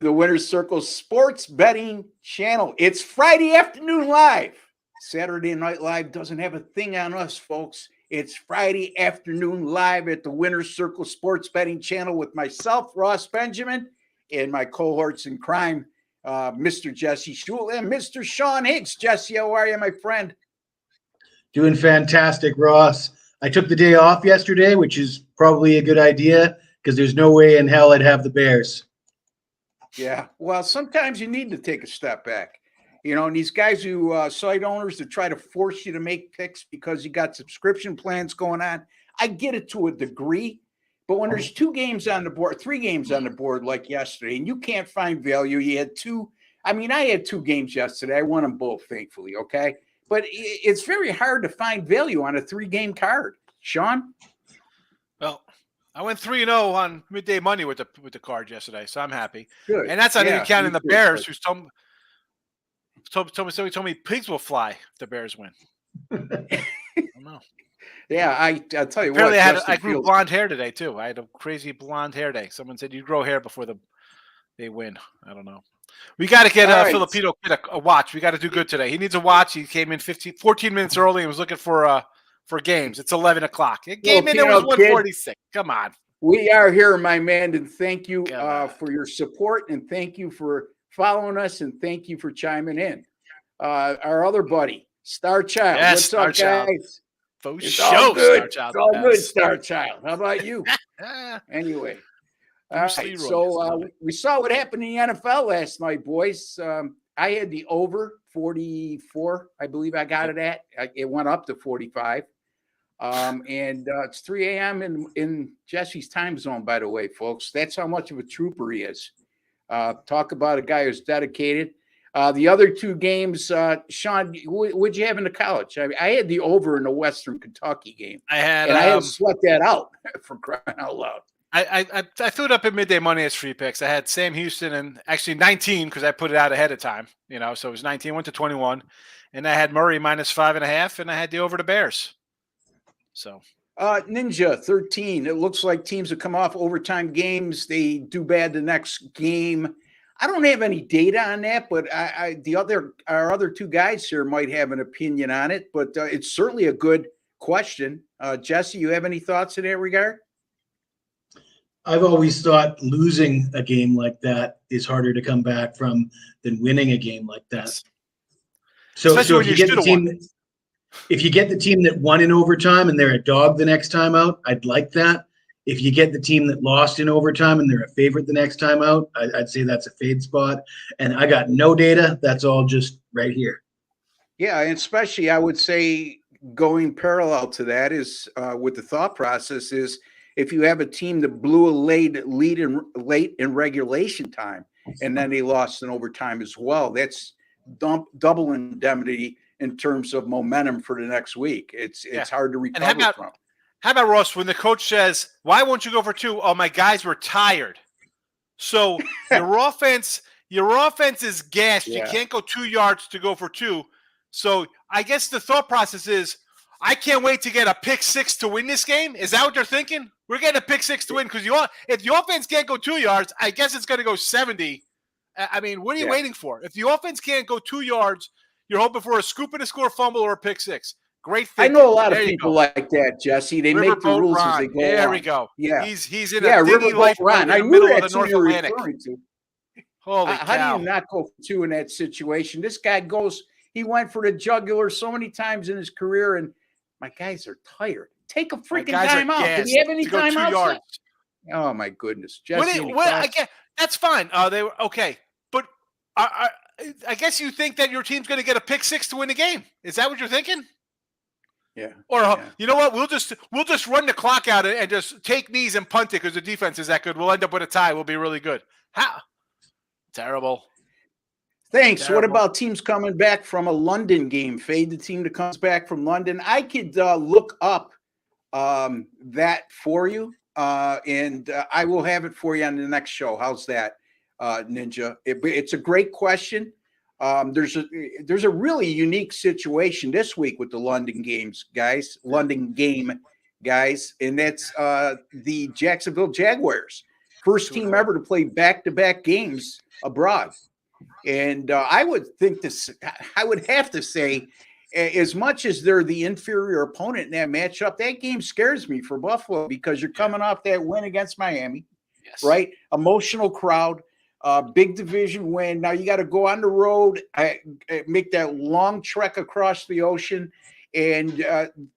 the Winner's Circle Sports Betting Channel. It's Friday afternoon live. Saturday Night Live doesn't have a thing on us, folks. It's Friday afternoon live at the Winner's Circle Sports Betting Channel with myself, Ross Benjamin, and my cohorts in crime, Mr. Jesse Schule and Mr. Sean Higgs. Jesse, how are you, my friend? Doing fantastic, Ross. I took the day off yesterday, which is probably a good idea because there's no way in hell I'd have the Bears. Yeah, well, sometimes you need to take a step back. You know, and these guys who site owners that try to force you to make picks because you got subscription plans going on, I get it to a degree. But when there's 2 games on the board, 3 games on the board like yesterday, and you can't find value, you had 2. I mean, I had 2 games yesterday. I won them both, thankfully, okay? But it's very hard to find value on a 3-game card. Sean? Well, I went 3-0 on midday money with the card yesterday, so I'm happy. Good. And that's not even counting the Bears, who's somebody told me pigs will fly if the Bears win. I don't know. Yeah, I'll tell you Apparently what. I grew blonde hair today too. I had a crazy blonde hair day. Someone said you grow hair before they win. I don't know. We got to get Filipino kid a watch. We got to do good today. He needs a watch. He came in 14 minutes early and was looking for games. It's 11 o'clock. It came in. It was 1:46. Come on. We are here, my man, and thank you for your support, and thank you for following us, and thank you for chiming in. Our other buddy, Star Child. Yes, what's up, guys? It's all good. Star Child. It's all good, Star Child. How about you? Anyway. All right, so we saw what happened in the NFL last night, boys. I had the over 44, I believe I got it at. It went up to 45. And it's 3 a.m. in Jesse's time zone, by the way, folks. That's how much of a trooper he is. Talk about a guy who's dedicated. The other 2 games, Sean, what'd you have in the college? I had the over in the Western Kentucky game. I had to sweat that out for crying out loud. I threw it up at midday money as free picks. I had Sam Houston and actually 19 because I put it out ahead of time. You know, so it was 19, went to 21, and I had Murray minus 5.5, and I had the over the Bears. So Ninja 13. It looks like teams that come off overtime games, they do bad the next game. I don't have any data on that, but our other 2 guys here might have an opinion on it. But it's certainly a good question. Jesse, you have any thoughts in that regard? I've always thought losing a game like that is harder to come back from than winning a game like that. So if you get the team that won in overtime and they're a dog the next time out, I'd like that. If you get the team that lost in overtime and they're a favorite the next time out, I'd say that's a fade spot. And I got no data. That's all just right here. Yeah, and especially I would say going parallel to that is with the thought process is if you have a team that blew a lead late in regulation time and then they lost in overtime as well, that's double indemnity in terms of momentum for the next week. It's hard to recover from. How about, Ross, when the coach says, why won't you go for 2? Oh, my guys were tired. So your offense is gassed. Yeah. You can't go 2 yards to go for 2. So I guess the thought process is, I can't wait to get a pick 6 to win this game. Is that what they're thinking? We're getting a pick 6 to win because if the offense can't go 2 yards, I guess it's going to go 70. I mean, what are you waiting for? If the offense can't go 2 yards, you're hoping for a scoop and a score fumble or a pick 6. Great thinking. I know a lot of people like that, Jesse. They make the rules as they go There on. we go. Yeah. He's in a dingy life in the middle of the North Atlantic. Holy cow. How do you not go for 2 in that situation? This guy he went for the jugular so many times in his career, and my guys are tired. Take a freaking timeout. Do you have any timeouts? Oh, my goodness. Jesse, that's fine. They were okay. But I guess you think that your team's going to get a pick 6 to win the game. Is that what you're thinking? Yeah. Or you know what? We'll just run the clock out and just take knees and punt it because the defense is that good. We'll end up with a tie. We'll be really good. How? Terrible. Thanks. Terrible. What about teams coming back from a London game? Fade the team that comes back from London. I could look up that for you, and I will have it for you on the next show. How's that, Ninja? It's a great question. There's a really unique situation this week with the London game guys, and that's the Jacksonville Jaguars First team ever to play back-to-back games abroad. And I would have to say, as much as they're the inferior opponent in that matchup, that game scares me for Buffalo because you're coming off that win against Miami, right? Emotional crowd, big division win. Now you got to go on the road, make that long trek across the ocean. And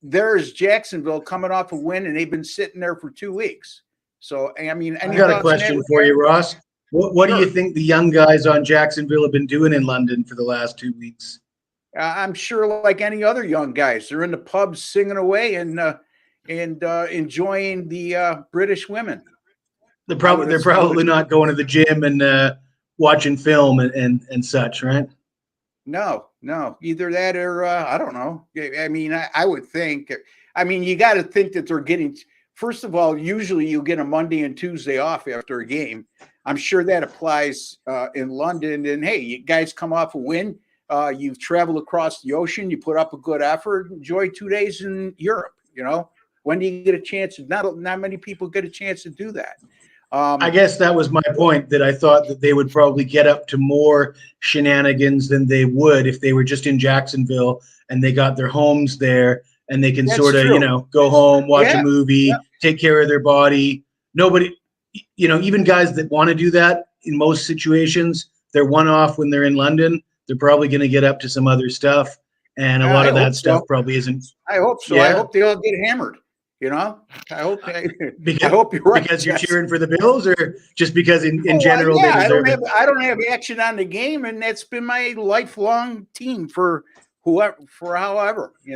there's Jacksonville coming off a win, and they've been sitting there for 2 weeks. So, I mean, I got a question for you, Ross. What do you think the young guys on Jacksonville have been doing in London for the last 2 weeks? I'm sure, like any other young guys, they're in the pubs singing away and enjoying the British women. They're probably not going to the gym and watching film and such, right? No. Either that or I don't know. I mean, I would think. I mean, you got to think that they're getting. First of all, usually you get a Monday and Tuesday off after a game. I'm sure that applies in London. And hey, you guys come off a win. You've traveled across the ocean. You put up a good effort. Enjoy 2 days in Europe. You know, when do you get a chance? Not many people get a chance to do that. I guess that was my point, that I thought that they would probably get up to more shenanigans than they would if they were just in Jacksonville and they got their homes there and they can sort of, go home, watch a movie, take care of their body. Nobody, even guys that want to do that in most situations, they're one-off when they're in London. They're probably going to get up to some other stuff. And a lot of that stuff probably isn't. I hope so. Yeah. I hope they all get hammered. I hope I hope you're right. Because you're cheering for the Bills, or just because in general they deserve it? I don't have action on the game, and that's been my lifelong team for however. I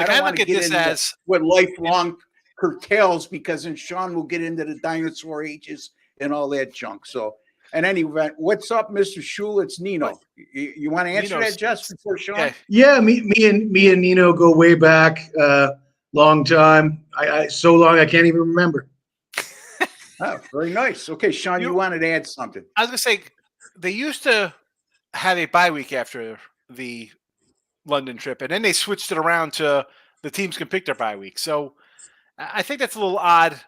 don't want to get into what lifelong curtails, because then Sean will get into the dinosaur ages and all that junk. So, in any event, what's up, Mr. Schule? It's Nino. You want to answer that just before Sean? Okay. Yeah, me and Nino go way back. Long time. I so long I can't even remember. Oh, very nice. Okay, Sean, you wanted to add something. I was gonna say they used to have a bye week after the London trip, and then they switched it around to the teams can pick their bye week. So I think that's a little odd,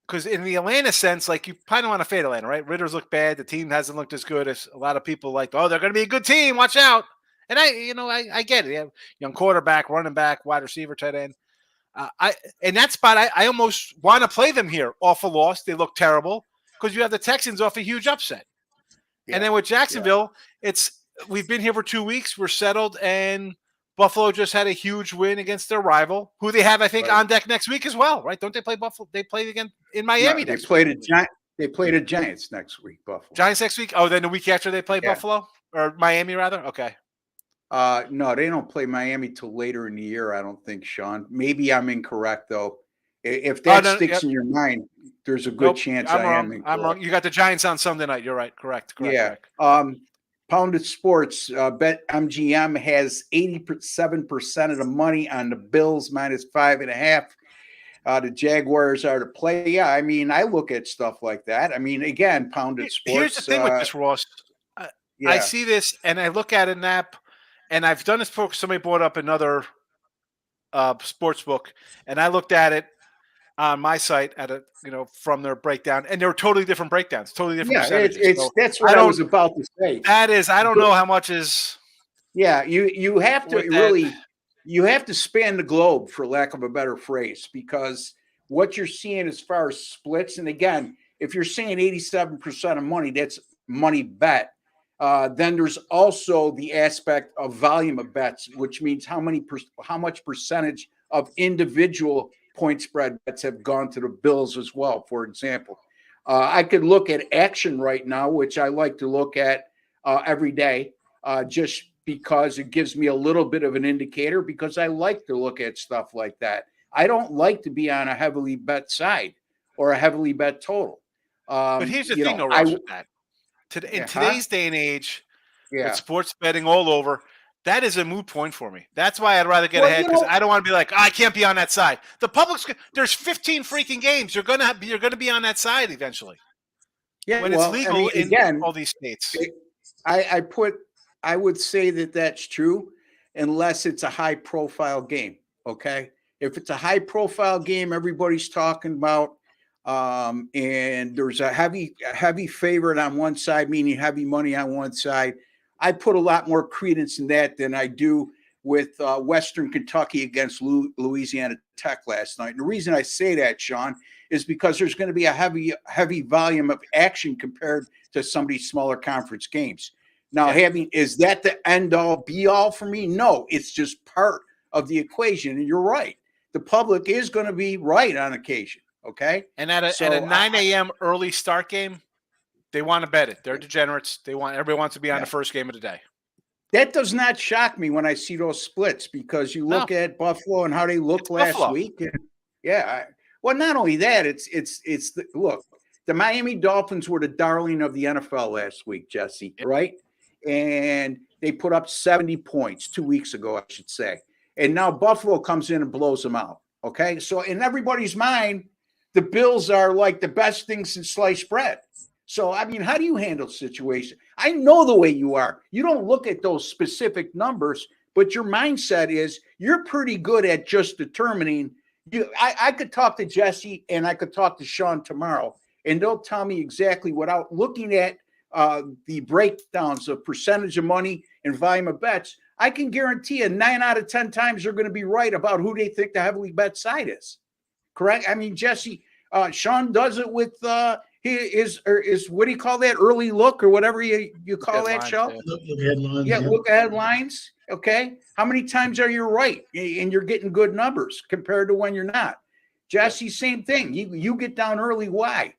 because in the Atlanta sense, like, you kind of want to fade Atlanta, right? Ritter's looked bad. The team hasn't looked as good as a lot of people like. Oh, they're going to be a good team. Watch out. And I get it. They have young quarterback, running back, wide receiver, tight end. In that spot, I almost want to play them here off a loss. They look terrible because you have the Texans off a huge upset. Yeah. And then with Jacksonville, we've been here for 2 weeks. We're settled, and Buffalo just had a huge win against their rival, who they have, I think, on deck next week as well, right? Don't they play Buffalo? They play again in Miami next week. They played the Giants next week, Buffalo. Giants next week? Oh, then the week after they play Buffalo? Or Miami, rather? Okay. No, they don't play Miami till later in the year, I don't think, Sean. Maybe I'm incorrect, though. If that sticks in your mind, there's a good chance I am incorrect. I'm wrong. You got the Giants on Sunday night. You're right. Correct. Yeah. Pounded Sports, BetMGM has 87% of the money on the Bills minus 5.5. The Jaguars are to play. Yeah, I mean, I look at stuff like that. I mean, again, Pounded Sports. Here's the thing with this, Ross. I see this, and I look at an app. And I've done this before. Somebody brought up another sports book, and I looked at it on my site from their breakdown, and they were totally different breakdowns, totally different percentages. That's what I was about to say. That is, I don't know how much is. Yeah, you have to you have to span the globe, for lack of a better phrase, because what you're seeing as far as splits, and again, if you're saying 87% of money, that's money bet. Then there's also the aspect of volume of bets, which means how much percentage of individual point spread bets have gone to the Bills as well. For example, I could look at action right now, which I like to look at every day, just because it gives me a little bit of an indicator, because I like to look at stuff like that. I don't like to be on a heavily bet side or a heavily bet total. But here's the thing, though, Ross, with that. In today's day and age, with sports betting all over, that is a moot point for me. That's why I'd rather get ahead, because I don't want to be like, I can't be on that side. The public's there's 15 freaking games. You're gonna be on that side eventually. Yeah, when it's legal in all these states. I would say that's true, unless it's a high profile game. Okay, if it's a high profile game, everybody's talking about. and there's a heavy favorite on one side, meaning heavy money on one side. I put a lot more credence in that than I do with Western Kentucky against Louisiana Tech last night. And the reason I say that, Sean, is because there's going to be a heavy volume of action compared to some of these smaller conference games. Now, is that the end all be all for me? No, it's just part of the equation. And you're right. The public is going to be right on occasion. Okay. And at a 9 a.m. early start game, they want to bet it. They're degenerates. Everybody wants to be on the first game of the day. That does not shock me when I see those splits, because you look at Buffalo and how they looked last week. And well, not only that, look, the Miami Dolphins were the darling of the NFL last week, Jesse, right? And they put up 70 points 2 weeks ago, I should say. And now Buffalo comes in and blows them out. Okay. So in everybody's mind, the Bills are like the best thing since sliced bread. So, I mean, how do you handle situations? I know the way you are. You don't look at those specific numbers, but your mindset is you're pretty good at just determining. I could talk to Jesse and I could talk to Sean tomorrow, and they'll tell me exactly without looking at the breakdowns of percentage of money and volume of bets. I can guarantee you 9 out of 10 times they're going to be right about who they think the heavily bet side is. Correct? I mean, Jesse, Sean does it with is what do you call that, early look or whatever you call that show? Look headlines. Look at headlines. Okay. How many times are you right and you're getting good numbers compared to when you're not? Jesse, same thing. You get down early. Why?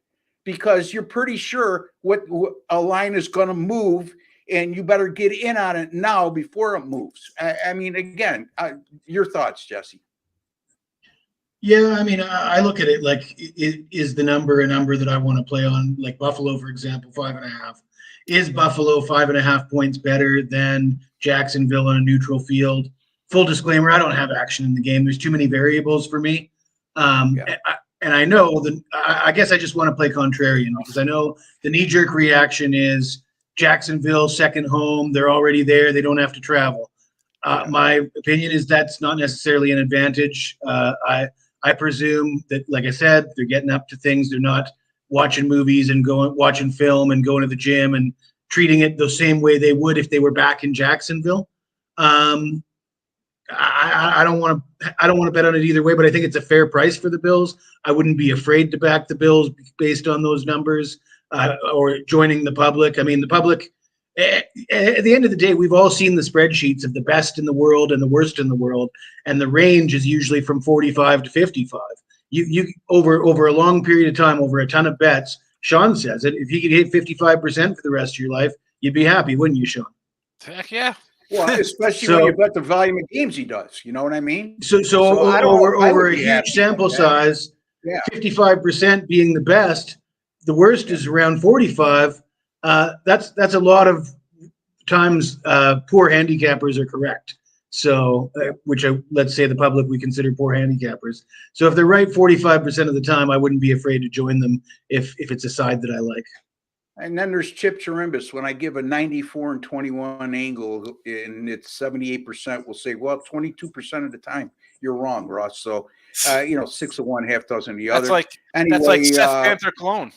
Because you're pretty sure what a line is going to move, and you better get in on it now before it moves. I mean, again, your thoughts, Jesse. Yeah, I mean, I look at it like, is the number a number that I want to play on? Like Buffalo, for example, 5.5. Is Buffalo 5.5 points better than Jacksonville on a neutral field? Full disclaimer, I don't have action in the game. There's too many variables for me. And I know that I guess I just want to play contrarian, because I know the knee-jerk reaction is Jacksonville, second home. They're already there. They don't have to travel. My opinion is that's not necessarily an advantage. I presume that, like I said, they're getting up to things. They're not watching movies and watching film and going to the gym and treating it the same way they would if they were back in Jacksonville. I don't want to bet on it either way, but I think it's a fair price for the Bills. I wouldn't be afraid to back the Bills based on those numbers, or joining the public. I mean, the public, at the end of the day, we've all seen the spreadsheets of the best in the world and the worst in the world, and the range is usually from 45 to 55. You over a long period of time, over a ton of bets, Sean says it, if you could hit 55% for the rest of your life, you'd be happy, wouldn't you, Sean? Heck yeah. Well, especially when you bet the volume of games he does. You know what I mean? So over a huge sample size, 55% being the best, the worst is around 45. That's a lot of times poor handicappers are correct. So, let's say the public, we consider poor handicappers. So if they're right 45% of the time, I wouldn't be afraid to join them if it's a side that I like. And then there's Chip Chirimbus. When I give a 94 and 21 angle and it's 78%, we'll say, well, 22% of the time you're wrong, Ross. So, 6 of one, half dozen of the other. That's like Seth Panther clone.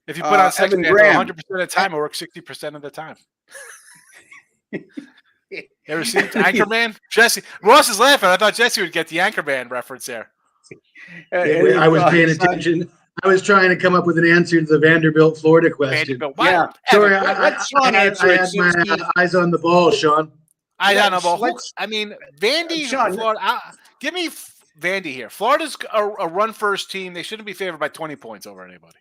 If you put on Sex Panther 100% of the time, it works 60% of the time. Ever seen Anchorman? Jesse Ross is laughing. I thought Jesse would get the Anchorman reference there. I was paying attention. I was trying to come up with an answer to the Vanderbilt, Florida question. Yeah, sorry, I had my eyes on the ball, Sean. Eyes on the ball. I mean, Vandy, Florida. Give me Vandy here. Florida's a run-first team. They shouldn't be favored by 20 points over anybody.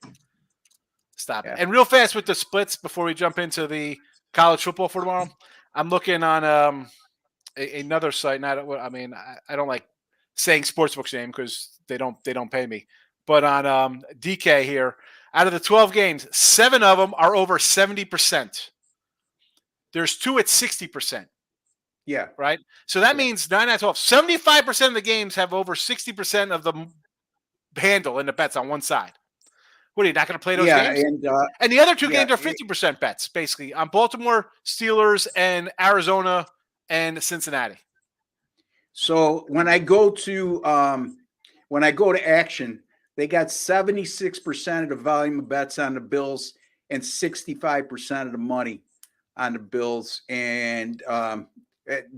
Stop it. And real fast with the splits before we jump into the college football for tomorrow. I'm looking on another site. I don't like saying sportsbook's name because they don't pay me. But on DK here, out of the 12 games, 7 of them are over 70%. There's 2 at 60%. Yeah. Right? So that means 9 out of 12. 75% of the games have over 60% of the handle in the bets on one side. What, are you not going to play those games? And the other 2 games are 50% bets, basically, on Baltimore, Steelers, and Arizona and Cincinnati. So when I go to action, They got 76% of the volume of bets on the Bills and 65% of the money on the Bills. And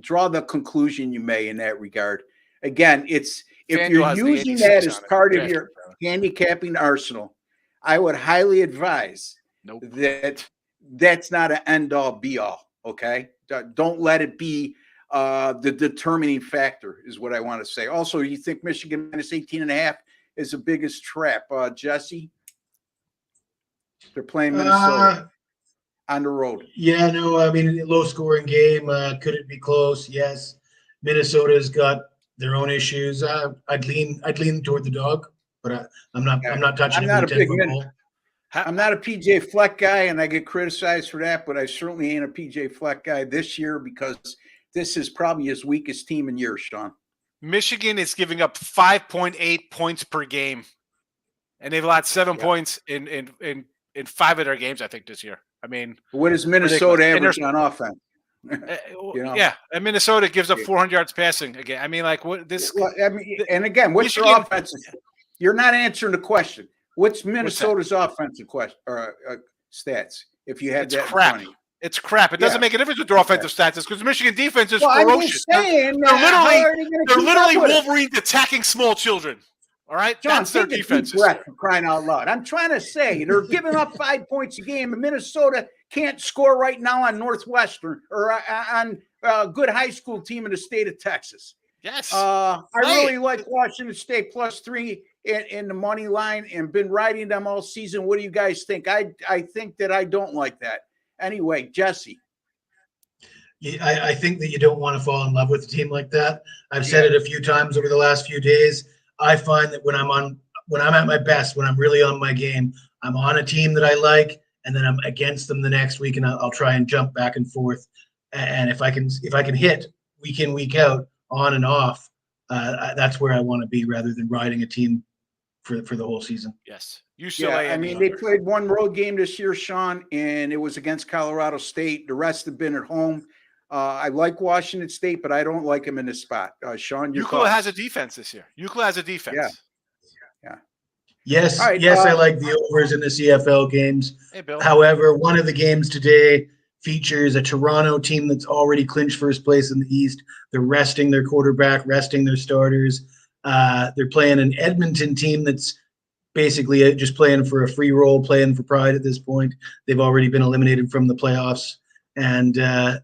draw the conclusion you may in that regard. Again, if you're using that as part of your handicapping arsenal, I would highly advise that that's not an end-all, be-all, okay? Don't let it be the determining factor is what I want to say. Also, you think Michigan minus 18.5 is the biggest trap. Jesse? They're playing Minnesota on the road. Yeah, no, I mean, low-scoring game. Could it be close? Yes. Minnesota's got their own issues. I'd lean toward the dog, but I'm not touching it with a 10-foot pole. I'm not a PJ Fleck guy, and I get criticized for that, but I certainly ain't a PJ Fleck guy this year because this is probably his weakest team in years, Sean. Michigan is giving up 5.8 points per game, and they've allowed 7 points in 5 of their games, I think, this year. I mean, what is Minnesota average on offense? Yeah, and Minnesota gives up 400 yards passing again. I mean, like what this? Well, I mean, and again, what's your offense? You're not answering the question. What's Minnesota's offensive question or stats? If you had that, crap. It's crap. It doesn't make a difference with their offensive stats because Michigan defense is ferocious. They're literally Wolverines attacking small children. All right, John, that's their defense. For crying out loud! I'm trying to say they're giving up 5 points a game, and Minnesota can't score right now on Northwestern or on a good high school team in the state of Texas. Yes, I really like Washington State +3 in the money line and been riding them all season. What do you guys think? I think that I don't like that. Anyway, Jesse. I think that you don't want to fall in love with a team like that. I've said it a few times over the last few days. I find that when I'm at my best, when I'm really on my game, I'm on a team that I like, and then I'm against them the next week, and I'll try and jump back and forth. And if I can hit week in, week out, on and off, that's where I want to be, rather than riding a team for the whole season. Yes, UCLA. I mean, they played one road game this year, Sean, and it was against Colorado State. The rest have been at home. I like Washington State, but I don't like them in this spot. Sean, UCLA has a defense this year. UCLA has a defense. Yeah. Yes, right, I like the overs in the CFL games. Hey, Bill. However, one of the games today features a Toronto team that's already clinched first place in the East. They're resting their quarterback, resting their starters. They're playing an Edmonton team that's basically just playing for a free roll, playing for pride at this point. They've already been eliminated from the playoffs. And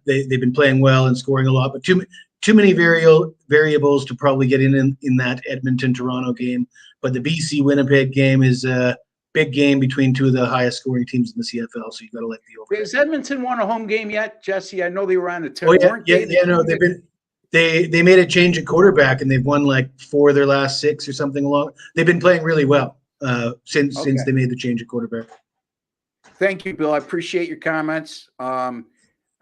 they've been playing well and scoring a lot, but too many variables to probably get in that Edmonton-Toronto game. But the BC-Winnipeg game is a big game between two of the highest scoring teams in the CFL, so you got to like the over. Has Edmonton won a home game yet, Jesse? I know they were on the tear. No, they made a change at quarterback, and they've won like 4 of their last 6 or something along. They've been playing really well since they made the change at quarterback. Thank you, Bill. I appreciate your comments.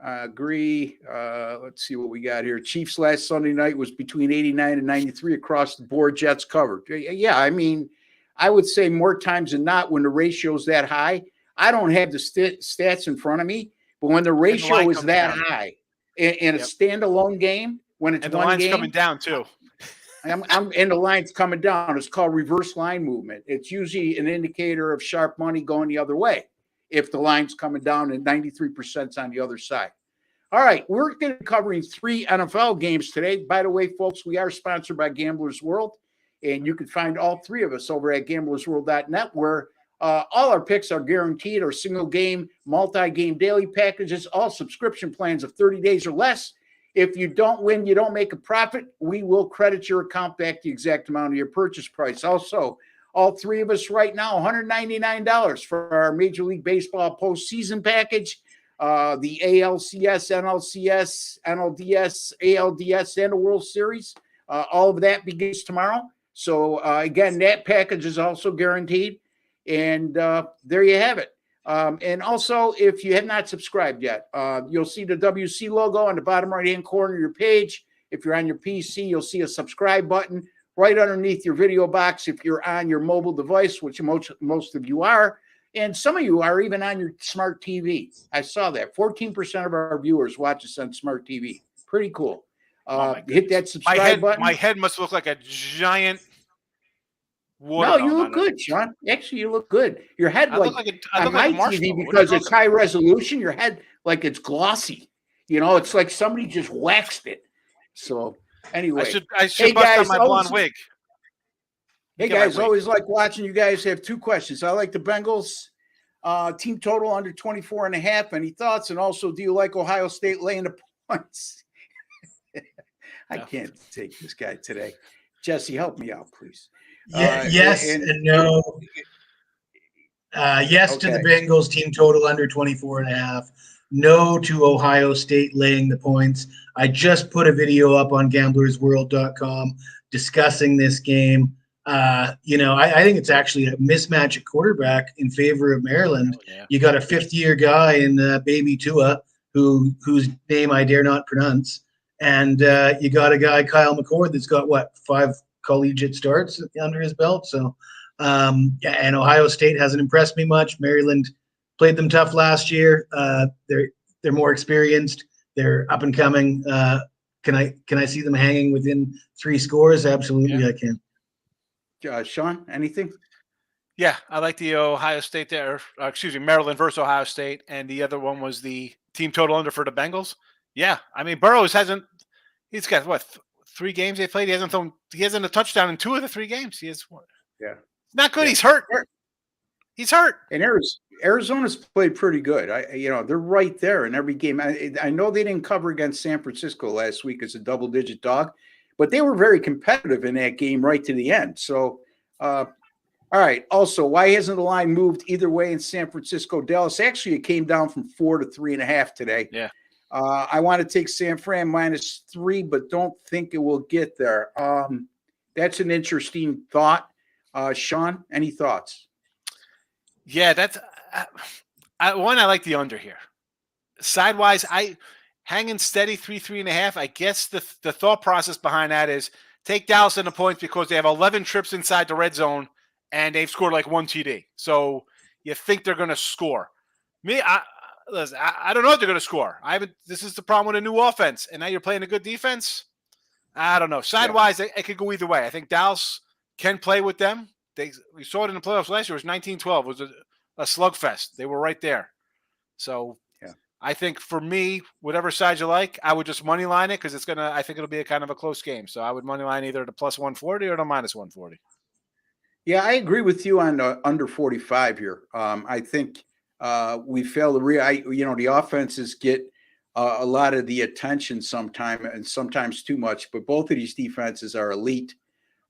I agree. Let's see what we got here. Chiefs last Sunday night was between 89 and 93 across the board. Jets covered. Yeah, I mean, I would say more times than not when the ratio is that high. I don't have the stats in front of me, but when the ratio is that high in a standalone game, when it's and the line's coming down too. And the line's coming down. It's called reverse line movement. It's usually an indicator of sharp money going the other way. If the line's coming down and 93% is on the other side. All right, we're going to be covering 3 NFL games today. By the way, folks, we are sponsored by Gamblers World, and you can find all 3 of us over at gamblersworld.net, where all our picks are guaranteed, our single game, multi-game daily packages, all subscription plans of 30 days or less. If you don't win, you don't make a profit, we will credit your account back the exact amount of your purchase price. Also, all 3 of us right now, $199 for our Major League Baseball postseason package, the ALCS, NLCS, NLDS, ALDS, and the World Series. All of that begins tomorrow. So, again, that package is also guaranteed. And there you have it. And also, if you have not subscribed yet, you'll see the WC logo on the bottom right-hand corner of your page. If you're on your PC, you'll see a subscribe button right underneath your video box if you're on your mobile device, which most of you are. And some of you are even on your smart TV. I saw that. 14% of our viewers watch us on smart TV. Pretty cool. Hit that subscribe button. My head must look like a giant No, you look good, Sean. Actually, you look good. Your head, on my TV, because it's high resolution, your head, like it's glossy. It's like somebody just waxed it. So, anyway. I should bust out my blonde wig. Hey, guys, always like watching you guys have two questions. I like the Bengals team total under 24.5. Any thoughts? And also, do you like Ohio State laying the points? I can't take this guy today. Jesse, help me out, please. Yes and no. Yes to the Bengals team total under 24.5. No to Ohio State laying the points. I just put a video up on gamblersworld.com discussing this game. I think it's actually a mismatch at quarterback in favor of Maryland. Oh, yeah. You got a fifth-year guy in baby Tua, whose name I dare not pronounce. And you got a guy, Kyle McCord, that's got, 5 collegiate starts under his belt. So, and Ohio State hasn't impressed me much. Maryland played them tough last year. They're more experienced. They're up and coming. Can I see them hanging within 3 scores? Absolutely, I can. Sean, anything? Yeah, I like the Ohio State there. Maryland versus Ohio State, and the other one was the team total under for the Bengals. Yeah, I mean Burrows hasn't. He's got 3 games they played. He hasn't a touchdown in 2 of the 3 games. He has one. Yeah, not good. Yeah. He's hurt. He's hurt. And Arizona's played pretty good. They're right there in every game. I know they didn't cover against San Francisco last week as a double-digit dog, but they were very competitive in that game right to the end. So, all right. Also, why hasn't the line moved either way in San Francisco? Dallas, actually, it came down from 4 to 3.5 today. Yeah. I want to take San Fran -3, but don't think it will get there. That's an interesting thought. Sean, any thoughts? Yeah, that's I like the under here. Sidewise, hanging steady 3.5. I guess the thought process behind that is take Dallas in the points because they have 11 trips inside the red zone and they've scored like 1 TD. So you think they're going to score. I don't know if they're going to score. This is the problem with a new offense, and now you're playing a good defense. I don't know. Sidewise, it could go either way. I think Dallas can play with them. We saw it in the playoffs last year. It was 19-12. It was a slugfest. They were right there. So I think for me, whatever side you like, I would just money line it because I think it'll be a kind of a close game. So I would money line either the +140 or the -140. Yeah, I agree with you on the under 45 here. I think we fail to the offenses get a lot of the attention sometimes and sometimes too much, but both of these defenses are elite.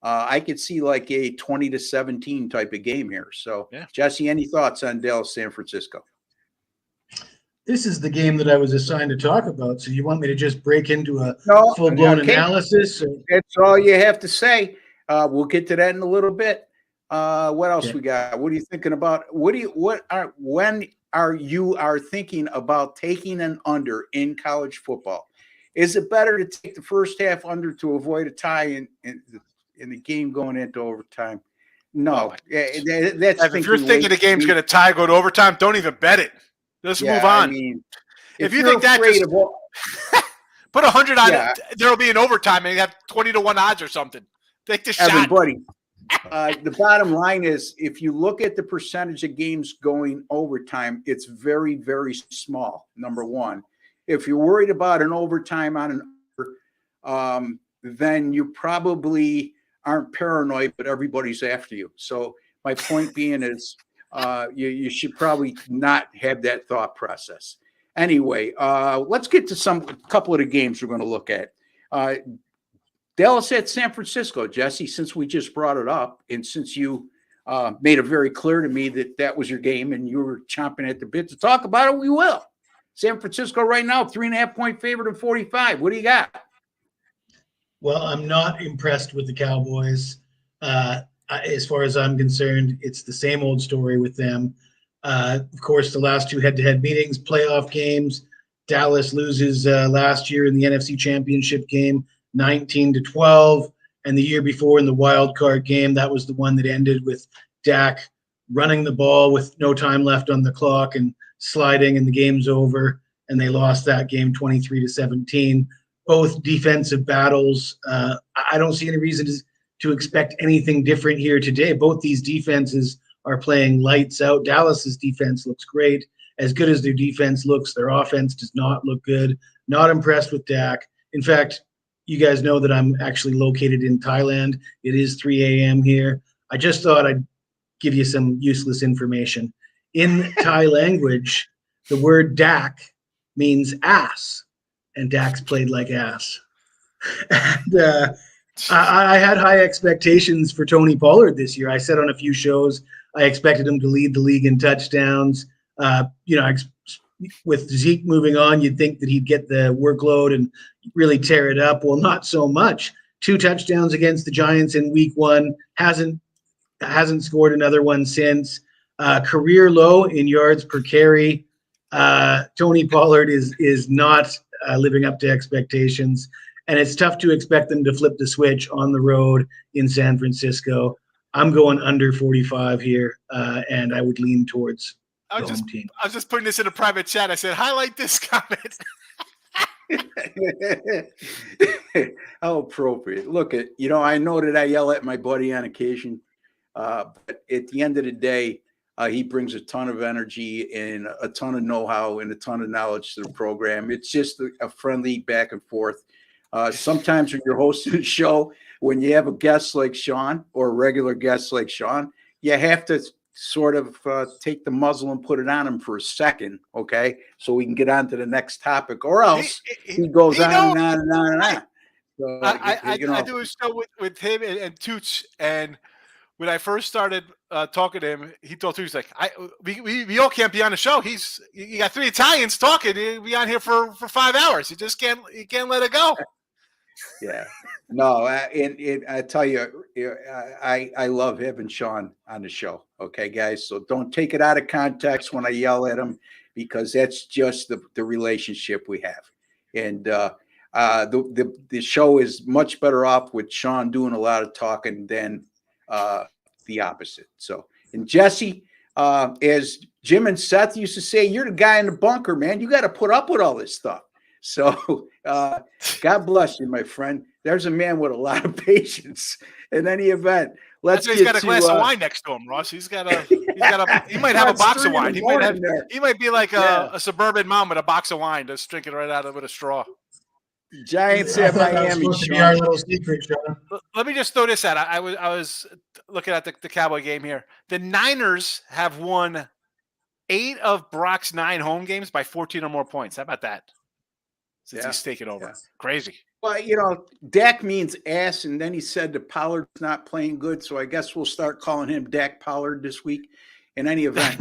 I could see like a 20-17 type of game here. So, Jesse, any thoughts on Dallas, San Francisco? This is the game that I was assigned to talk about. So you want me to just break into a full-blown analysis? Or? That's all you have to say. We'll get to that in a little bit. What else we got? What are you thinking about? When are you thinking about taking an under in college football? Is it better to take the first half under to avoid a tie in the game going into overtime? No. That's if you're thinking the game's going to tie, go to overtime, don't even bet it. Just move on. I mean, if you think that, just put 100 on it. There will be an overtime and you have 20-1 odds or something. Take the shot. Everybody. The bottom line is if you look at the percentage of games going overtime, it's very, very small, number one. If you're worried about an overtime on an then you probably aren't paranoid, but everybody's after you. So my point being is you should probably not have that thought process. Anyway, let's get to a couple of the games we're going to look at. Dallas at San Francisco, Jesse, since we just brought it up and since you made it very clear to me that was your game and you were chomping at the bit to talk about it, we will. San Francisco right now, 3.5-point favorite of 45. What do you got? Well, I'm not impressed with the Cowboys. As far as I'm concerned, it's the same old story with them. Of course, the last 2 head-to-head meetings, playoff games, Dallas loses last year in the NFC Championship game, 19-12, and the year before in the wild card game, that was the one that ended with Dak running the ball with no time left on the clock and sliding, and the game's over, and they lost that game 23-17. Both defensive battles. I don't see any reason to expect anything different here today. Both these defenses are playing lights out. Dallas's defense looks great. As good as their defense looks, their offense does not look good. Not impressed with Dak. In fact, you guys know that I'm actually located in Thailand. It is 3 a.m. here. I just thought I'd give you some useless information. In Thai language, the word Dak means ass, and Dak's played like ass. And I had high expectations for Tony Pollard this year. I said on a few shows I expected him to lead the league in touchdowns. With Zeke moving on, you'd think that he'd get the workload and really tear it up. Well, not so much. 2 touchdowns against the Giants in week 1. Hasn't scored another one since. Career low in yards per carry. Tony Pollard is not living up to expectations. And it's tough to expect them to flip the switch on the road in San Francisco. I'm going under 45 here, and I would lean towards the home team. I was just putting this in a private chat. I said, highlight this comment. How appropriate. Look, I know that I yell at my buddy on occasion, but at the end of the day, he brings a ton of energy and a ton of know-how and a ton of knowledge to the program. It's just a friendly back and forth. Sometimes when you're hosting a show, when you have a guest like Sean or a regular guest like Sean, you have to sort of take the muzzle and put it on him for a second, okay? So we can get on to the next topic, or else he goes on and on and on and on. So, I do a show with him and Toots, and when I first started talking to him, he told Toots, like, we all can't be on the show. You got 3 Italians talking. He'll be on here for 5 hours. You can't let it go. Yeah. No, and I tell you, I love having Sean on the show. Okay, guys. So don't take it out of context when I yell at him, because that's just the relationship we have. And the show is much better off with Sean doing a lot of talking than the opposite. So, and Jesse, as Jim and Seth used to say, you're the guy in the bunker, man. You got to put up with all this stuff. So God bless you, my friend. There's a man with a lot of patience. In any event, he's got a glass of wine next to him, Ross. He might have a box of wine. He might be like a suburban mom with a box of wine, just drinking right out of it with a straw. Giants at Miami. To be our little secret, Sean. Let me just throw this out. I was looking at the Cowboy game here. The Niners have won 8 of Brock's 9 home games by 14 or more points. How about that? Since he's taken over. Yeah. Crazy. Well, Dak means ass, and then he said that Pollard's not playing good, so I guess we'll start calling him Dak Pollard this week. In any event,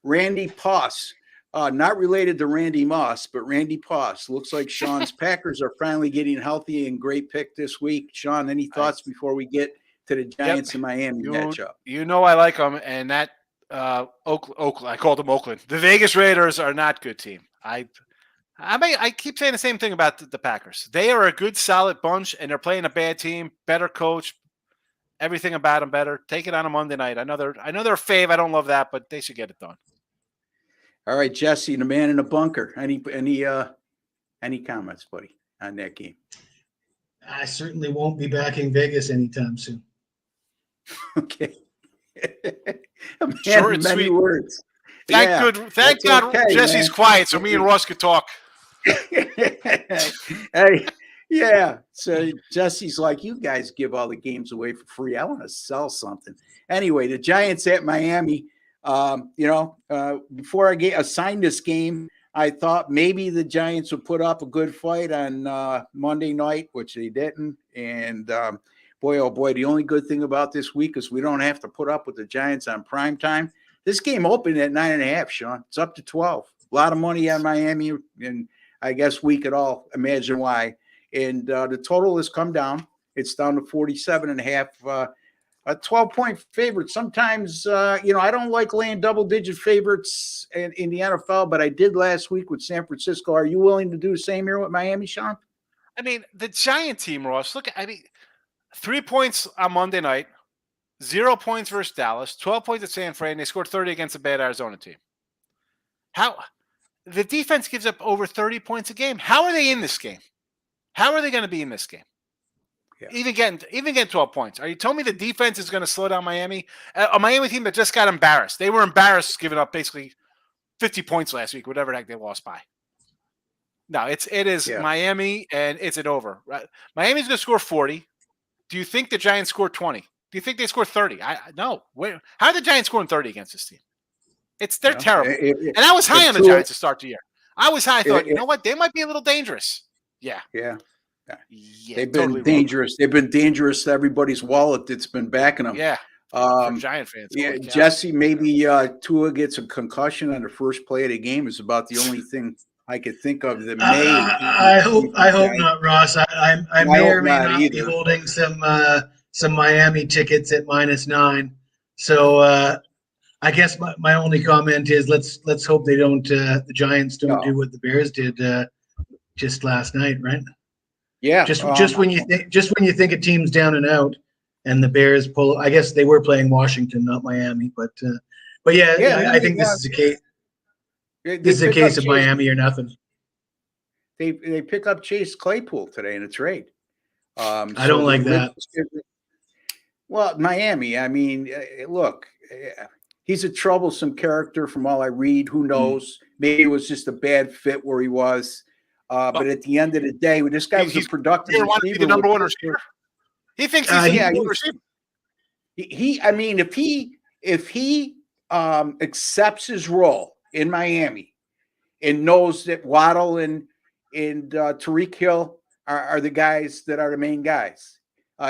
Randy Poss, not related to Randy Moss, but Randy Poss. Looks like Sean's Packers are finally getting healthy, and great pick this week. Sean, any thoughts before we get to the Giants and Miami matchup? You know I like them, and that Oakland, I called them Oakland. The Vegas Raiders are not a good team. I keep saying the same thing about the Packers. They are a good, solid bunch, and they're playing a bad team, better coach, everything about them better. Take it on a Monday night. I know they're a fave. I don't love that, but they should get it done. All right, Jesse, the man in the bunker. Any comments, buddy, on that game? I certainly won't be backing Vegas anytime soon. Okay. Short and many sweet. Words. Thank God okay, Jesse's quiet, so me and Ross could talk. Hey, yeah. So Jesse's like, you guys give all the games away for free. I want to sell something. Anyway, the Giants at Miami. Before I assigned this game, I thought maybe the Giants would put up a good fight on Monday night, which they didn't. And boy, oh boy, the only good thing about this week is we don't have to put up with the Giants on prime time. This game opened at 9.5, Sean. It's up to 12. A lot of money on Miami, and I guess we could all imagine why. And the total has come down. It's down to 47.5. A 12-point favorite. Sometimes, I don't like laying double-digit favorites in the NFL, but I did last week with San Francisco. Are you willing to do the same here with Miami, Sean? I mean, the Giant team, Ross, 3 points on Monday night. 0 points versus Dallas, 12 points at San Fran. They scored 30 against a bad Arizona team. How the defense gives up over 30 points a game? How are they in this game? How are they going to be in this game? Even getting 12 points. Are you telling me the defense is going to slow down Miami? A Miami team that just got embarrassed. They were embarrassed giving up basically 50 points last week, whatever the heck they lost by. No, it is Miami, and it's an over. Right? Miami's going to score 40. Do you think the Giants score 20? Do you think they score 30? No. How are the Giants scoring 30 against this team? They're terrible. And I was high on the Giants to start the year. I was high. I thought, you know what? They might be a little dangerous. Yeah. They've been dangerous. They've been dangerous to everybody's wallet that's been backing them. Yeah. For Giant fans. Yeah, Jesse, maybe Tua gets a concussion on the first play of the game is about the only thing I could think of that may. I hope not, Ross. I may or may not be holding some Miami tickets at -9. So I guess my only comment is let's hope they don't. The Giants don't do what the Bears did just last night, right? Yeah. Just when you think a team's down and out, and the Bears pull. I guess they were playing Washington, not Miami, but I think this is a case. This is a case of Miami or nothing. They pick up Chase Claypool today in a trade. I don't like that. Well, Miami. I mean, look, he's a troublesome character from all I read. Who knows? Maybe it was just a bad fit where he was. But at the end of the day, this guy was a productive receiver. To be the number one receiver. He thinks he's the number one receiver. If he accepts his role in Miami and knows that Waddle and Tyreek Hill are the guys that are the main guys,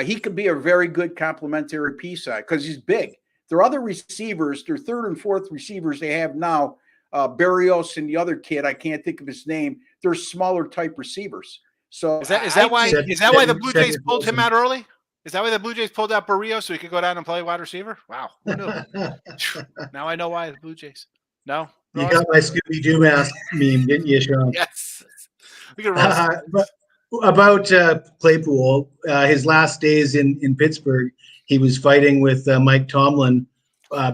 he could be a very good complementary piece because he's big. Their other receivers, their third and fourth receivers they have now, Berrios and the other kid, I can't think of his name. They're smaller type receivers. So is that why the Blue Jays pulled him out early? Is that why the Blue Jays pulled out Berrios so he could go down and play wide receiver? Wow, who knew? Now I know why the Blue Jays. No, you got my Scooby-Doo mask meme, didn't you, Sean? Yes. But about Claypool, his last days in Pittsburgh, he was fighting with Mike Tomlin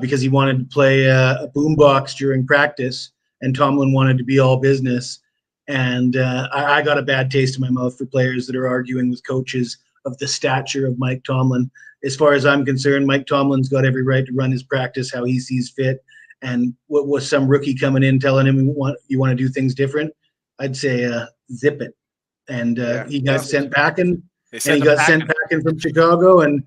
because he wanted to play a boombox during practice, and Tomlin wanted to be all business. And I got a bad taste in my mouth for players that are arguing with coaches of the stature of Mike Tomlin. As far as I'm concerned, Mike Tomlin's got every right to run his practice how he sees fit. And what was some rookie coming in telling him you want to do things different? I'd say zip it. And he got sent packing. Sent packing from Chicago. And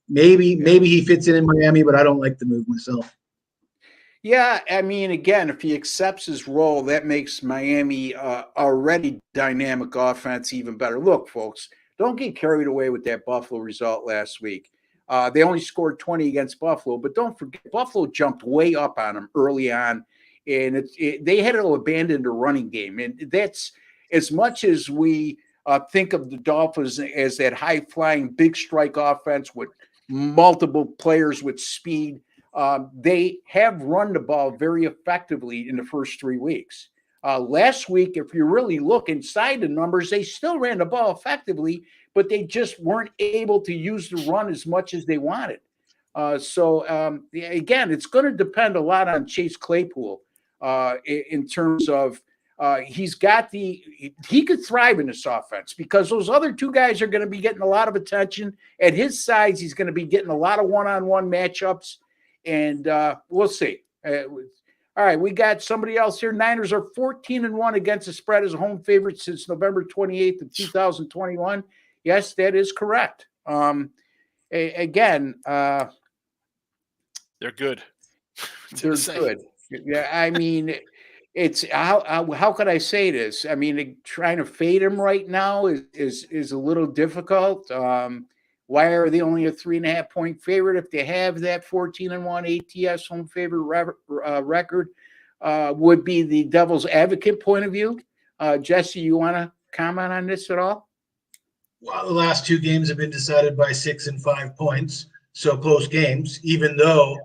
maybe he fits in Miami, but I don't like the move myself. Yeah, I mean, again, if he accepts his role, that makes Miami already dynamic offense even better. Look, folks, don't get carried away with that Buffalo result last week. They only scored 20 against Buffalo, but don't forget, Buffalo jumped way up on them early on, and they had to abandon the running game. And that's as much as we think of the Dolphins as that high-flying, big strike offense with multiple players with speed. They have run the ball very effectively in the first 3 weeks. Last week, if you really look inside the numbers, they still ran the ball effectively, but they just weren't able to use the run as much as they wanted. Again, it's going to depend a lot on Chase Claypool in terms of he could thrive in this offense because those other two guys are going to be getting a lot of attention. At his size, he's going to be getting a lot of one-on-one matchups. And we'll see. All right, we got somebody else here. Niners are 14-1 against the spread as a home favorite since November 28th of 2021. Yes, that is correct. Again, they're good. They're good. Yeah, I mean, it's how could I say this? I mean, trying to fade them right now is a little difficult. Why are they only a 3.5 point favorite if they have that 14-1 ATS home favorite record? Would be the devil's advocate point of view. Jesse, you want to comment on this at all? Well, the last two games have been decided by 6 and 5 points, so close games. Even though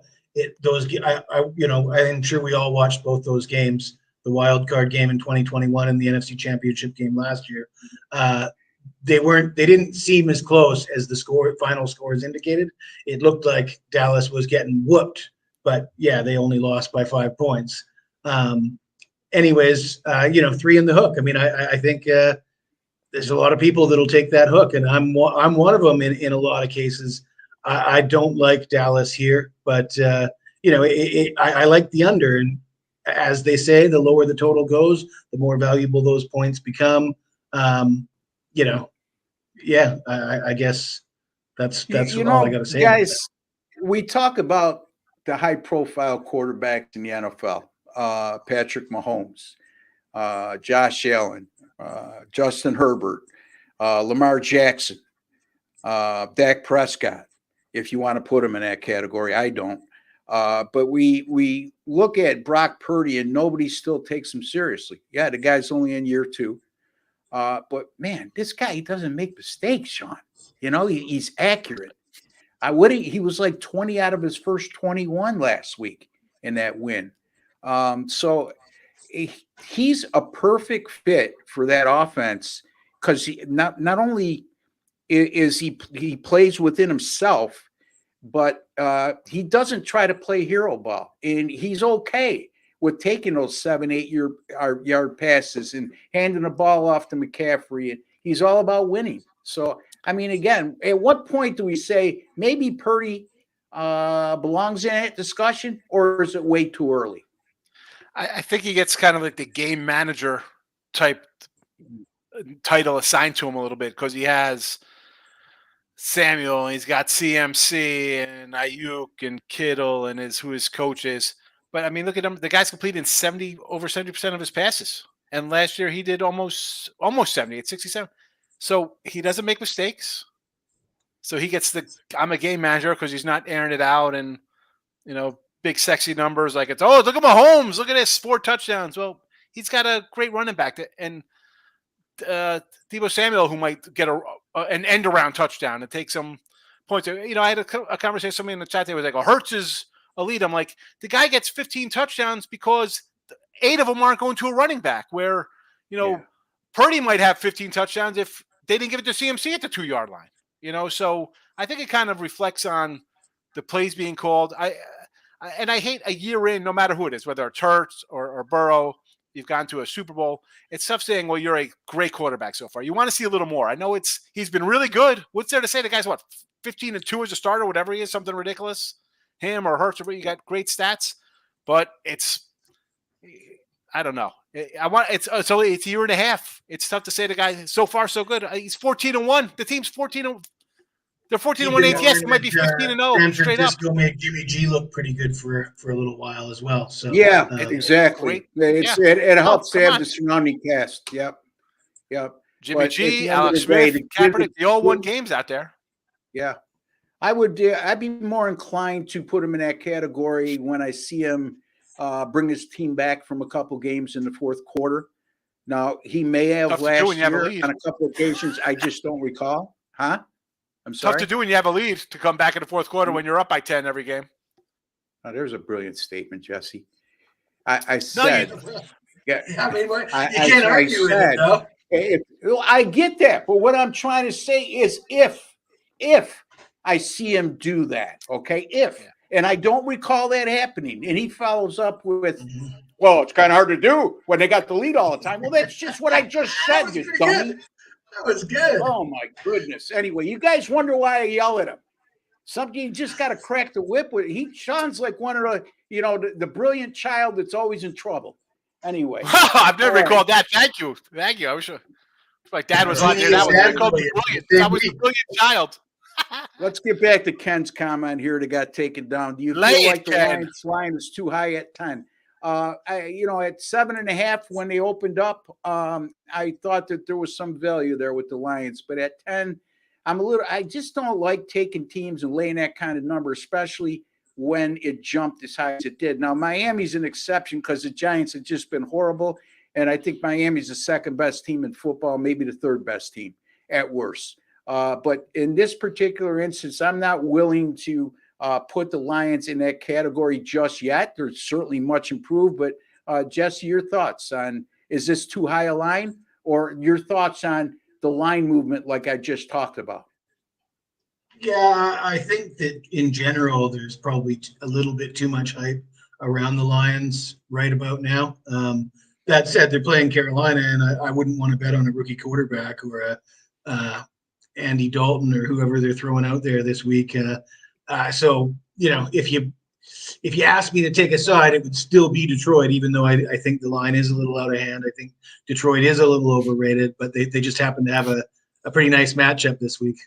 I'm sure we all watched both those games, the wild card game in 2021 and the NFC Championship game last year. They didn't seem as close as the final scores indicated. It looked like Dallas was getting whooped, but yeah, they only lost by 5 points. Anyways, 3 in the hook. I mean, I think there's a lot of people that'll take that hook, and I'm one of them in a lot of cases. I don't like Dallas here, but I like the under, and as they say, the lower the total goes, the more valuable those points become. I guess that's all I got to say. Guys, we talk about the high-profile quarterbacks in the NFL: Patrick Mahomes, Josh Allen, Justin Herbert, Lamar Jackson, Dak Prescott. If you want to put him in that category, I don't. But we look at Brock Purdy and nobody still takes him seriously. Yeah, the guy's only in year 2. But man, this guy, he doesn't make mistakes, Sean. He's accurate. He was like 20 out of his first 21 last week in that win. So he's a perfect fit for that offense because he not only is he plays within himself, but he doesn't try to play hero ball, and he's okay with taking those 7-8 yard passes and handing the ball off to McCaffrey, and he's all about winning. So, I mean, again, at what point do we say maybe Purdy belongs in that discussion, or is it way too early? I think he gets kind of like the game manager type title assigned to him a little bit because he has Samuel, and he's got CMC and Ayuk and Kittle and who his coach is. But I mean, look at him. The guy's completing over 70% of his passes. And last year he did almost 70 at 67. So he doesn't make mistakes. So he gets I'm a game manager because he's not airing it out and, big sexy numbers like look at Mahomes, look at this 4 touchdowns. Well, he's got a great running back and Deebo Samuel, who might get an end around touchdown and take some points. I had a conversation with somebody in the chat. They was like, Hurts is elite. I'm like, the guy gets 15 touchdowns because 8 of them aren't going to a running back where, Purdy might have 15 touchdowns if they didn't give it to CMC at the 2-yard line, so I think it kind of reflects on the plays being called. And I hate a year in, no matter who it is, whether it's Hurts or Burrow, you've gone to a Super Bowl. It's tough saying, well, you're a great quarterback so far. You want to see a little more. I know he's been really good. What's there to say? The guy's 15-2 as a starter, whatever he is, something ridiculous. Him or Hurts, you got great stats, but I don't know. It's only a year and a half. It's tough to say the guy so far so good. He's 14-1. The team's 14. They're 14-1 ATS. It might be 15-0 San straight up. Francisco made Jimmy G look pretty good for a little while as well. So yeah, exactly. It helps to have the surrounding cast. Yep. Jimmy G, Alex Smith, Kaepernick, they all won games out there. Yeah, I'd be more inclined to put him in that category when I see him bring his team back from a couple games in the fourth quarter. Now he may have last year on a couple occasions. I just don't recall. Huh? I'm sorry. Tough to do when you have a lead to come back in the fourth quarter when you're up by 10 every game. Oh, there's a brilliant statement, Jesse. I said, you can't argue with it, though. I get that, but what I'm trying to say is if I see him do that, okay, and I don't recall that happening, and he follows up with, well, it's kind of hard to do when they got the lead all the time. Well, that's just what I just said, you dummy. That was good. Oh, my goodness. Anyway, you guys wonder why I yell at him. Something you just got to crack the whip with. Sean's like one of the brilliant child that's always in trouble. Anyway. I've never recalled that. Thank you. I wish my dad was on here. That was called brilliant. That was a brilliant child. Let's get back to Ken's comment here that got taken down. Do you feel like the Lions line is too high at 10? At 7.5 when they opened up, I thought that there was some value there with the Lions, but at 10, I just don't like taking teams and laying that kind of number, especially when it jumped as high as it did. Now, Miami's an exception because the Giants have just been horrible, and I think Miami's the second best team in football, maybe the third best team at worst. But in this particular instance, I'm not willing to put the Lions in that category just yet. They're certainly much improved, but Jesse, your thoughts on, is this too high a line, or your thoughts on the line movement like I just talked about? Yeah, I think that in general, there's probably a little bit too much hype around the Lions right about now. That said, they're playing Carolina, and I wouldn't want to bet on a rookie quarterback or a Andy Dalton or whoever they're throwing out there this week. So if you ask me to take a side, it would still be Detroit, even though I think the line is a little out of hand. I think Detroit is a little overrated, but they just happen to have a pretty nice matchup this week.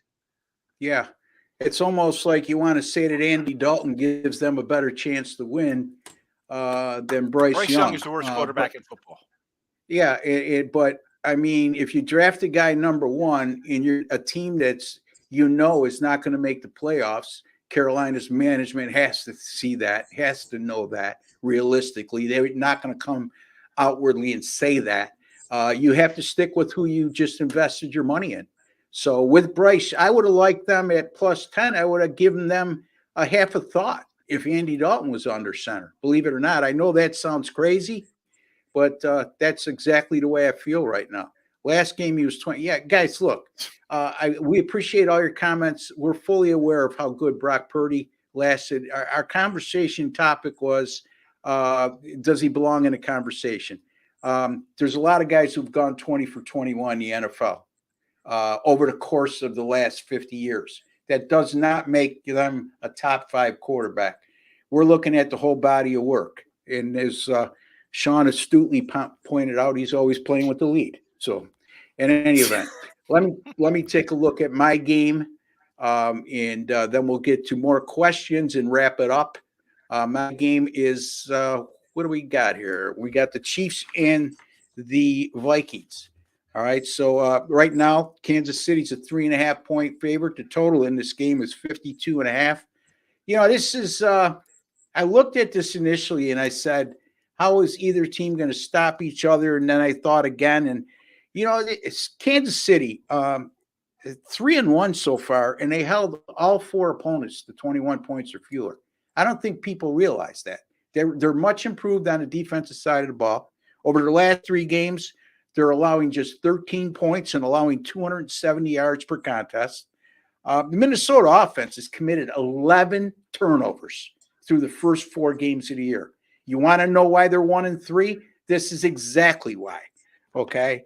Yeah. It's almost like you want to say that Andy Dalton gives them a better chance to win than Bryce Young. Is the worst quarterback in football. Yeah, but I mean, if you draft a guy number one and you're a team that's is not going to make the playoffs, Carolina's management has to see that, has to know that realistically. They're not going to come outwardly and say that. You have to stick with who you just invested your money in. So with Bryce, I would have liked them at +10. I would have given them a half a thought if Andy Dalton was under center. Believe it or not. I know that sounds crazy, but that's exactly the way I feel right now. Last game he was 20. Yeah, guys, look, we appreciate all your comments. We're fully aware of how good Brock Purdy lasted. Our conversation topic was, does he belong in a conversation? There's a lot of guys who've gone 20 for 21 in the NFL. Over the course of the last 50 years. That does not make them a top 5 quarterback. We're looking at the whole body of work. And as Sean astutely pointed out, he's always playing with the lead. So in any event, let me take a look at my game, and then we'll get to more questions and wrap it up. My game is, what do we got here? We got the Chiefs and the Vikings. All right, so right now, Kansas City's a 3.5-point favorite. The total in this game is 52.5. This is I looked at this initially and I said, how is either team going to stop each other? And then I thought again, and it's Kansas City, 3-1 so far, and they held all 4 opponents to 21 points or fewer. I don't think people realize that. They're much improved on the defensive side of the ball. Over the last 3 games, they're allowing just 13 points and allowing 270 yards per contest. The Minnesota offense has committed 11 turnovers through the first 4 games of the year. You want to know why they're 1-3? This is exactly why. Okay.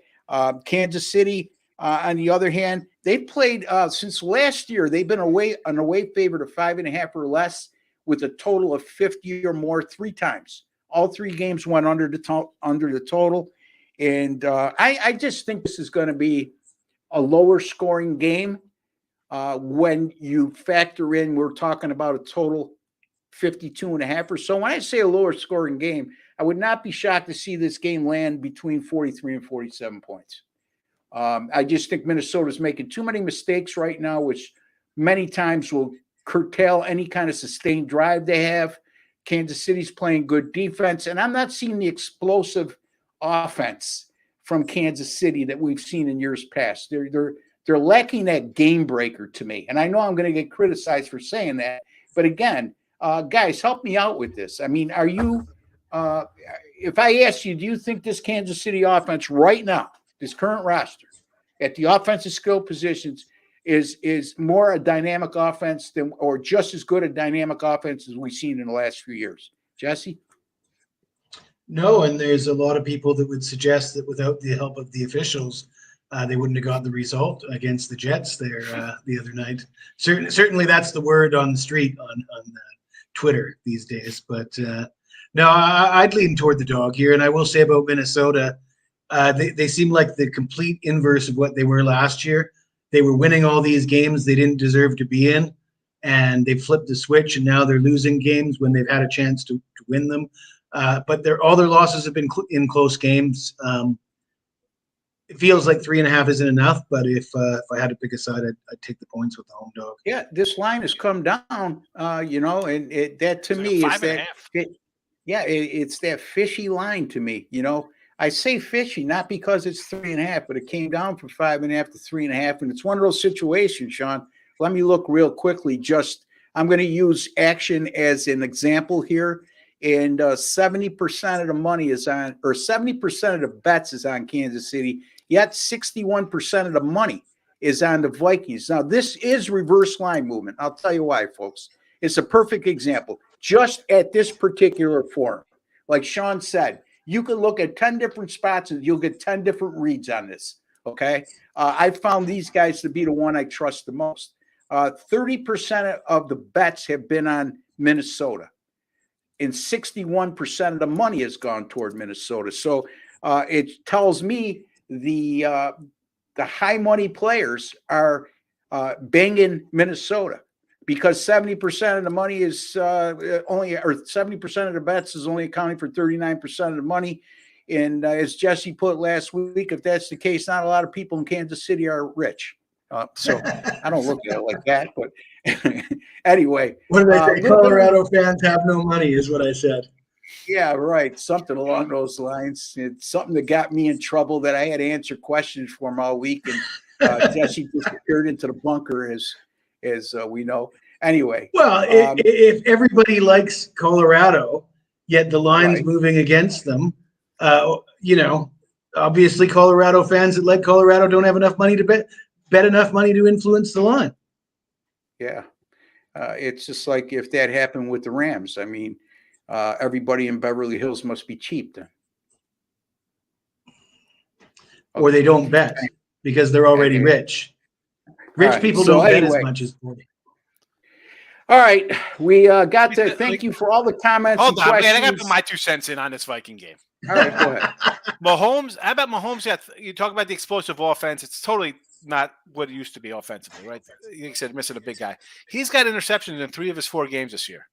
Kansas City, on the other hand, they've played since last year. They've been an away favorite of 5.5 or less with a total of 50 or more 3 times. All 3 games went under the total. And I just think this is going to be a lower scoring game when you factor in, we're talking about a total 52.5 or so. When I say a lower scoring game, I would not be shocked to see this game land between 43 and 47 points. I just think Minnesota's making too many mistakes right now, which many times will curtail any kind of sustained drive they have. Kansas City's playing good defense, and I'm not seeing the explosive offense from Kansas City that we've seen in years past. They're lacking that game breaker to me. And I know I'm going to get criticized for saying that, but again, guys, help me out with this. I mean, are you if I ask you, do you think this Kansas City offense right now, this current roster at the offensive skill positions is more a dynamic offense than, or just as good a dynamic offense as we've seen in the last few years? Jesse? No, and there's a lot of people that would suggest that without the help of the officials, they wouldn't have gotten the result against the Jets there the other night. Certainly that's the word on the street on Twitter these days. But no, I'd lean toward the dog here. And I will say about Minnesota, they seem like the complete inverse of what they were last year. They were winning all these games they didn't deserve to be in, and they flipped the switch, and now they're losing games when they've had a chance to win them. But all their losses have been in close games. It feels like 3.5 isn't enough, but if I had to pick a side, I'd take the points with the home dog. Yeah, this line has come down, and that to me is that. It's that fishy line to me. I say fishy not because it's 3.5, but it came down from 5.5 to 3.5, and it's one of those situations, Sean. Let me look real quickly. I'm going to use action as an example here. And 70% of the money is on, or 70% of the bets is on Kansas City, yet 61% of the money is on the Vikings. Now, this is reverse line movement. I'll tell you why, folks. It's a perfect example. Just at this particular forum, like Sean said, You can look at 10 different spots and you'll get 10 different reads on this. Okay. I found these guys to be the one I trust the most. 30% of the bets have been on Minnesota, and 61% of the money has gone toward Minnesota. So it tells me the high money players are banging Minnesota, because 70% of the money is only, or 70% of the bets is only accounting for 39% of the money. And as Jesse put last week, if that's the case, not a lot of people in Kansas City are rich. So I don't look at it like that. But anyway. What did I say? Colorado fans have no money is what I said. Yeah, right. Something along those lines. It's something that got me in trouble, that I had to answer questions for him all week. And Jesse disappeared into the bunker, as we know. Anyway. Well, if everybody likes Colorado, yet the line's moving against them, obviously Colorado fans that like Colorado don't have enough money to bet enough money to influence the line. Yeah. It's just like if that happened with the Rams. I mean, everybody in Beverly Hills must be cheap then. Or they don't bet because they're already rich. Rich people don't bet as much as money. All right. We got to thank you for all the comments. Hold on, man. I got to put my 2 cents in on this Viking game. All right, go ahead. Mahomes, how about Mahomes? Yeah, you talk about the explosive offense. It's totally not what it used to be offensively, right? Like you said, missing a big guy. He's got interceptions in 3 of his 4 games this year.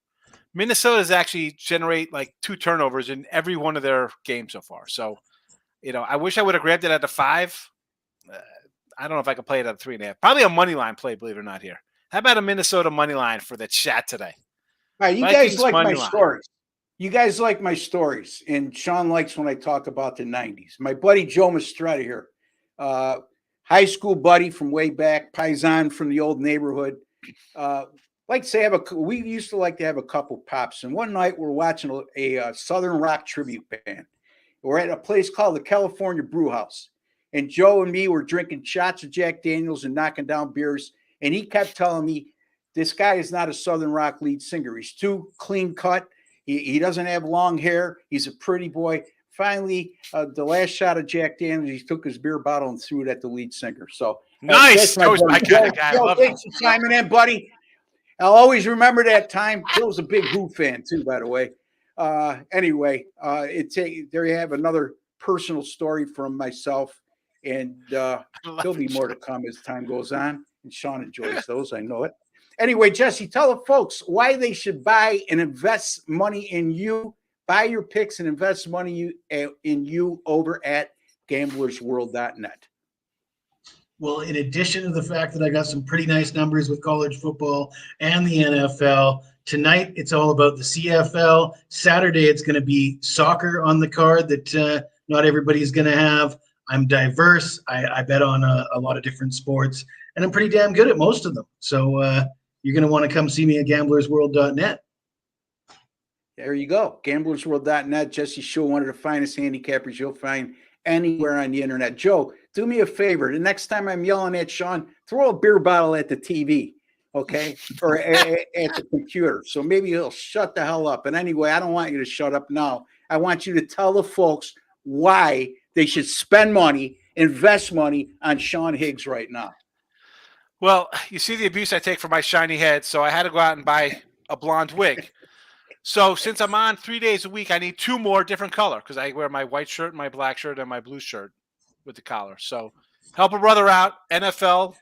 Minnesota's actually generate like 2 turnovers in every one of their games so far. So, I wish I would have grabbed it at the 5. I don't know if I could play it at a 3.5. Probably a money line play, believe it or not. Here, how about a Minnesota money line for the chat today? All right, you Vikings guys like my money line. stories. You guys like my stories, and Sean likes when I talk about the 90s. My buddy Joe Mastretta here, high school buddy from way back, paisan from the old neighborhood. Like to say we used to like to have a couple pops, and one night we're watching a Southern rock tribute band. We're at a place called the California Brew House, and Joe and me were drinking shots of Jack Daniels and knocking down beers, and he kept telling me, this guy is not a Southern rock lead singer. He's too clean cut. He doesn't have long hair. He's a pretty boy. Finally, the last shot of Jack Daniels, he took his beer bottle and threw it at the lead singer. So nice. Joe's my kind of guy. Joe, thanks for chiming in, buddy. I'll always remember that time. Joe's a big Who fan too, by the way. Anyway, there you have another personal story from myself, and there'll be more to come as time goes on. And Sean enjoys those, I know it. Anyway, Jesse, tell the folks why they should buy and invest money in you. Buy your picks and invest money in you over at gamblersworld.net. Well, in addition to the fact that I got some pretty nice numbers with college football and the NFL, tonight it's all about the CFL. Saturday it's going to be soccer on the card that not everybody's going to have. I'm diverse. I bet on a lot of different sports, and I'm pretty damn good at most of them. So you're going to want to come see me at gamblersworld.net. There you go. Gamblersworld.net. Jesse Schule, one of the finest handicappers you'll find anywhere on the internet. Joe, do me a favor. The next time I'm yelling at Sean, throw a beer bottle at the TV, okay? Or at the computer. So maybe he'll shut the hell up. And anyway, I don't want you to shut up now. I want you to tell the folks why they should spend money, invest money on Sean Higgs right now. Well, you see the abuse I take for my shiny head, so I had to go out and buy a blonde wig. So since I'm on 3 days a week, I need 2 more different color because I wear my white shirt, my black shirt, and my blue shirt with the collar. So help a brother out. NFL,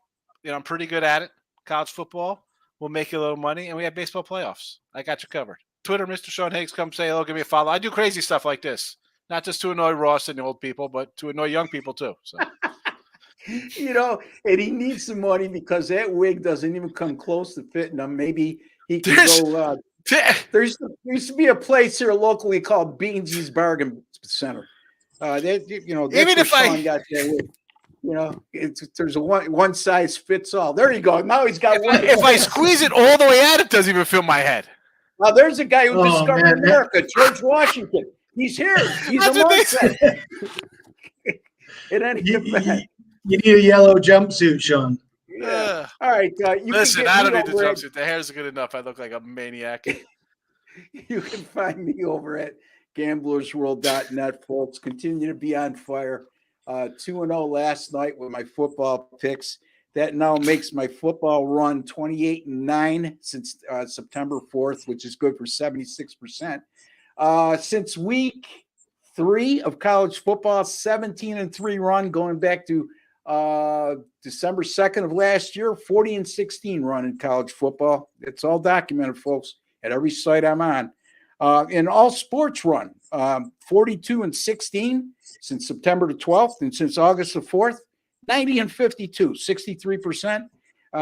I'm pretty good at it. College football, we'll make you a little money, and we have baseball playoffs. I got you covered. Twitter, Mr. Sean Higgs, come say hello, give me a follow. I do crazy stuff like this, not just to annoy Ross and the old people, but to annoy young people too. So. And he needs some money because that wig doesn't even come close to fitting him. Maybe he can go. There used to be a place here locally called Beansy's Bargain Center. That's even if Sean got that wig. There's a one size fits all. There you go. Now he's got one. If I squeeze it all the way out, it doesn't even fill my head. Now there's a guy who discovered America, George Washington. He's here. He's amongst us. You need a yellow jumpsuit, Sean. Yeah. All right. Listen, I don't need the jumpsuit. The hair's good enough. I look like a maniac. You can find me over at Gamblersworld.net, folks. Continue to be on fire. 2-0 last night with my football picks. That now makes my football run 28-9 since September 4th, which is good for 76%. Since week 3 of college football, 17-3 run going back to December 2nd of last year, 40-16 run in college football. It's all documented, folks, at every site I'm on. In all sports run, 42-16 since September the 12th, and since August the 4th, 90-52, 63%.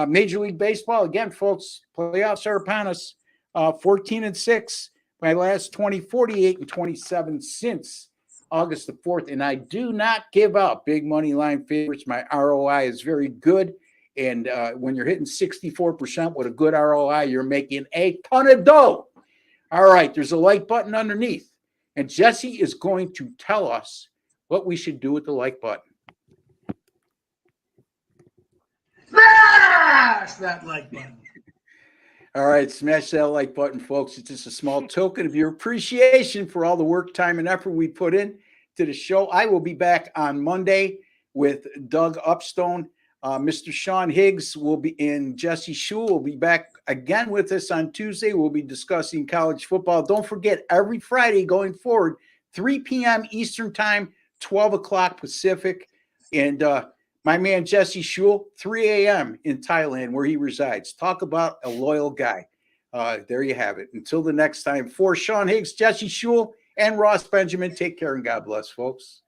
Major League Baseball, again, folks, playoffs are upon us. 14-6. My last 20, 48-27 since August the 4th. And I do not give up big money line favorites. My ROI is very good. And when you're hitting 64% with a good ROI, you're making a ton of dough. All right, there's a like button underneath. And Jesse is going to tell us what we should do with the like button. Smash that like button. All right, smash that like button, folks. It's just a small token of your appreciation for all the work, time, and effort we put in to the show. I will be back on Monday with Doug Upstone. Mr. Sean Higgs will be in. Jesse Schule will be back again with us on Tuesday. We'll be discussing college football. Don't forget, every Friday going forward, 3 p.m. Eastern Time, 12 o'clock Pacific. And my man Jesse Schule, 3 a.m. in Thailand, where he resides. Talk about a loyal guy. There you have it. Until the next time, for Sean Higgs, Jesse Schule, and Ross Benjamin, take care and God bless, folks.